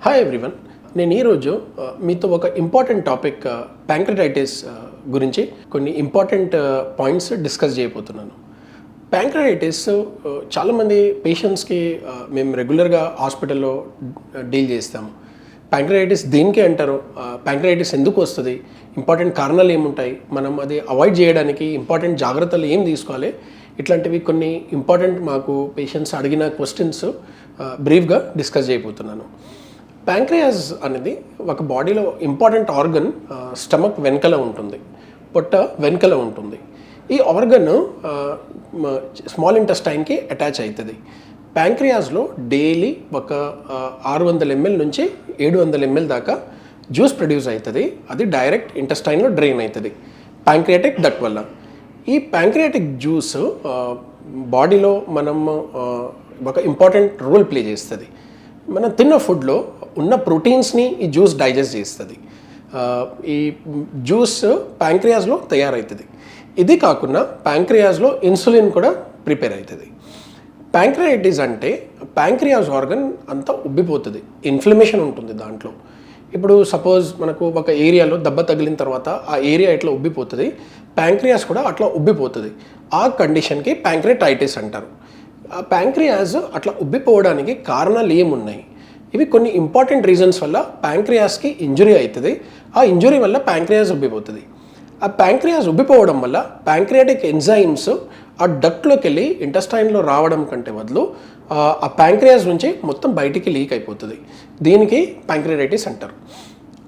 Hi everyone, నేను ఈరోజు మీతో ఒక ఇంపార్టెంట్ టాపిక్ ప్యాంక్రియాటైటిస్ గురించి కొన్ని ఇంపార్టెంట్ పాయింట్స్ డిస్కస్ చేయబోతున్నాను. ప్యాంక్రియాటైటిస్ చాలామంది పేషెంట్స్కి మేము రెగ్యులర్గా హాస్పిటల్లో డీల్ చేస్తాము. ప్యాంక్రియాటైటిస్ దేనికి అంటారు, ప్యాంక్రియాటైటిస్ ఎందుకు వస్తుంది, ఇంపార్టెంట్ కారణాలు ఏముంటాయి, మనం అది అవాయిడ్ చేయడానికి ఇంపార్టెంట్ జాగ్రత్తలు ఏం తీసుకోవాలి, ఇట్లాంటివి కొన్ని ఇంపార్టెంట్ మాకు పేషెంట్స్ అడిగిన క్వశ్చన్స్ బ్రీఫ్గా డిస్కస్ చేయబోతున్నాను. ప్యాంక్రియాస్ అనేది ఒక బాడీలో ఇంపార్టెంట్ ఆర్గన్ స్టమక్ వెనకల ఉంటుంది, పొట్ట వెనకల ఉంటుంది. ఈ ఆర్గన్ స్మాల్ ఇంటెస్టైన్కి అటాచ్ అవుతుంది. ప్యాంక్రియాస్లో డైలీ ఒక 600 ml నుంచి 700 ml దాకా జ్యూస్ ప్రొడ్యూస్ అవుతుంది. అది డైరెక్ట్ ఇంటెస్టైన్లో డ్రైన్ అవుతుంది ప్యాంక్రియాటిక్ డక్ట్ వల్ల. ఈ ప్యాంక్రియాటిక్ జ్యూస్ బాడీలో మనం ఒక ఇంపార్టెంట్ రోల్ ప్లే చేస్తుంది. మనం తిన్న ఫుడ్లో ఉన్న ప్రోటీన్స్ని ఈ జ్యూస్ డైజెస్ట్ చేస్తుంది. ఈ జ్యూస్ ప్యాంక్రియాస్లో తయారవుతుంది. ఇది కాకుండా ప్యాంక్రియాస్లో ఇన్సులిన్ కూడా ప్రిపేర్ అవుతుంది. ప్యాంక్రియాటిస్ అంటే ప్యాంక్రియాస్ ఆర్గన్ అంతా ఉబ్బిపోతుంది, ఇన్ఫ్లమేషన్ ఉంటుంది దాంట్లో. ఇప్పుడు సపోజ్ మనకు ఒక ఏరియాలో దెబ్బ తగిలిన తర్వాత ఆ ఏరియా ఎట్లా ఉబ్బిపోతుంది, ప్యాంక్రియాస్ కూడా అట్లా ఉబ్బిపోతుంది. ఆ కండిషన్కి ప్యాంక్రియాటైటిస్ అంటారు. ఆ ప్యాంక్రియాస్ అట్లా ఉబ్బిపోవడానికి కారణాలు ఏమున్నాయి? ఇవి కొన్ని ఇంపార్టెంట్ రీజన్స్ వల్ల ప్యాంక్రియాస్కి ఇంజురీ అవుతుంది. ఆ ఇంజురీ వల్ల ప్యాంక్రియాస్ ఉబ్బిపోతుంది. ఆ ప్యాంక్రియాస్ ఉబ్బిపోవడం వల్ల ప్యాంక్రియాటిక్ ఎంజైమ్స్ ఆ డక్ట్లోకి వెళ్ళి ఇంటెస్టైన్లో రావడం కంటే బదులు ఆ ప్యాంక్రియాస్ నుంచి మొత్తం బయటికి లీక్ అయిపోతుంది. దీనికి ప్యాంక్రియాటైటిస్ అంటారు.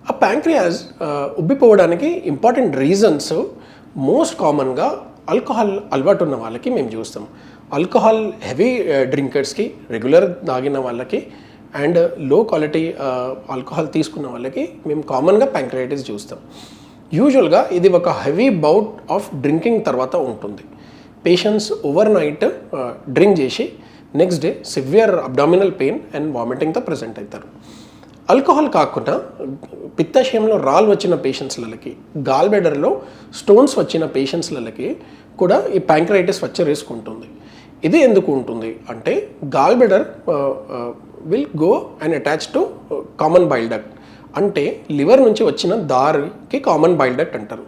ఆ ప్యాంక్రియాస్ ఉబ్బిపోవడానికి ఇంపార్టెంట్ రీజన్స్ మోస్ట్ కామన్గా ఆల్కహాల్ అలవాటు ఉన్న వాళ్ళకి మేము చూస్తాం. ఆల్కహాల్ హెవీ డ్రింకర్స్కి, రెగ్యులర్ తాగిన వాళ్ళకి అండ్ లో క్వాలిటీ ఆల్కహాల్ తీసుకున్న వాళ్ళకి మేము కామన్గా ప్యాంక్రియాటైటిస్ చూస్తాం. యూజువల్గా ఇది ఒక హెవీ బౌట్ ఆఫ్ డ్రింకింగ్ తర్వాత ఉంటుంది. పేషెంట్స్ ఓవర్ నైట్ డ్రింక్ చేసి next day severe abdominal pain and వామిటింగ్తో ప్రజెంట్ అవుతారు. ఆల్కహాల్ కాకుండా పిత్తాశయంలో రాళ్ళు వచ్చిన పేషెంట్స్లకి, గాల్ బ్లాడర్లో స్టోన్స్ వచ్చిన పేషెంట్స్లకి కూడా ఈ ప్యాంక్రియాటైటిస్ వచ్చే రిస్క్ ఉంటుంది. ఇది ఎందుకు ఉంటుంది అంటే gall bladder will go and attach to common bile duct. అంటే లివర్ నుంచి వచ్చిన దారికి కామన్ బైల్ డక్ట్ అంటారు.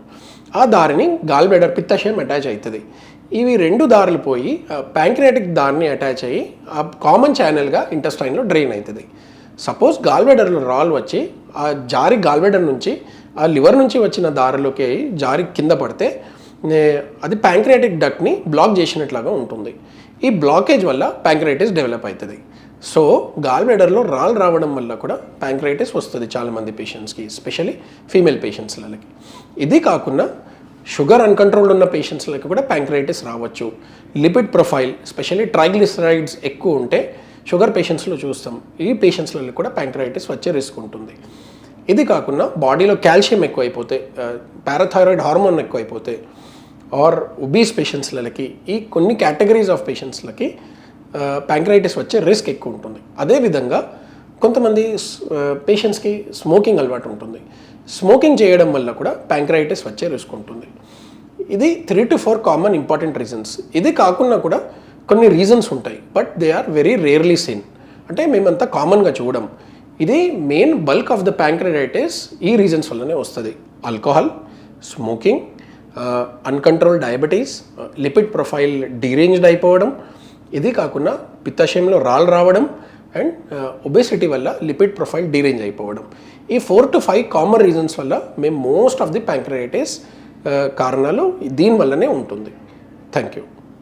ఆ దారిని గాల్ బ్లాడర్ పిత్తాశయం అటాచ్ అవుతుంది. ఇవి రెండు దారులు పోయి ప్యాంక్రియాటిక్ దారిని అటాచ్ అయ్యి ఆ కామన్ ఛానల్గా ఇంటెస్టైన్లో డ్రైన్ అవుతుంది. సపోజ్ గాల్ బ్లాడర్లో రాళ్ళు వచ్చి ఆ జారి గాల్ బ్లాడర్ నుంచి ఆ లివర్ నుంచి వచ్చిన దారిలోకి జారి కింద పడితే అది ప్యాంక్రియాటిక్ డక్ట్ని బ్లాక్ చేసినట్లాగా ఉంటుంది. ఈ బ్లాకేజ్ వల్ల ప్యాంక్రియాటైటిస్ డెవలప్ అవుతుంది. సో గాల్ బ్లాడర్లో రాళ్ళు రావడం వల్ల కూడా ప్యాంక్రియాటైటిస్ వస్తుంది చాలామంది పేషెంట్స్కి, ఎస్పెషల్లీ ఫీమేల్ పేషెంట్స్లకి. ఇది కాకుండా షుగర్ అన్కంట్రోల్డ్ ఉన్న పేషెంట్స్లకి కూడా ప్యాంక్రియాటైటిస్ రావచ్చు. లిపిడ్ ప్రొఫైల్, ఎస్పెషల్లీ ట్రైగ్లిసరైడ్స్ ఎక్కువ ఉంటే షుగర్ పేషెంట్స్లో చూస్తాం. ఈ పేషెంట్స్లలో కూడా ప్యాంక్రియాటైటిస్ వచ్చే రిస్క్ ఉంటుంది. ఇది కాకుండా బాడీలో కాల్షియం ఎక్కువైపోతే, పారాథైరాయిడ్ హార్మోన్ ఎక్కువైపోతే ఆర్ ఒబీస్ పేషెంట్స్లకి, ఈ కొన్ని కేటగిరీస్ ఆఫ్ పేషెంట్స్లకి ప్యాంక్రియాటైటిస్ వచ్చే రిస్క్ ఎక్కువ ఉంటుంది. అదేవిధంగా కొంతమంది పేషెంట్స్కి స్మోకింగ్ అలవాటు ఉంటుంది. స్మోకింగ్ చేయడం వల్ల కూడా ప్యాంక్రియాటైటిస్ వచ్చే రిస్క్ ఉంటుంది. ఇది 3 to 4 కామన్ ఇంపార్టెంట్ రీజన్స్. ఇది కాకుండా కూడా కొన్ని రీజన్స్ ఉంటాయి, but they are very rarely seen. అంటే మేమంతా కామన్గా చూడం. ఇది main bulk of the pancreatitis ఈ రీజన్స్ వల్లనే వస్తుంది. Alcohol, smoking, uncontrol diabetes, lipid profile deranged అయిపోవడం, ఇది కాకుండా పిత్తాశయంలో రాళ్ళు రావడం అండ్ ఒబేసిటీ వల్ల లిపిడ్ ప్రొఫైల్ డీరేంజ్ అయిపోవడం. ఈ 4 to 5 కామన్ రీజన్స్ వల్ల మేము మోస్ట్ ఆఫ్ ది ప్యాంక్రియాటైటిస్ కారణాలు దీనివల్లనే ఉంటుంది. Thank you.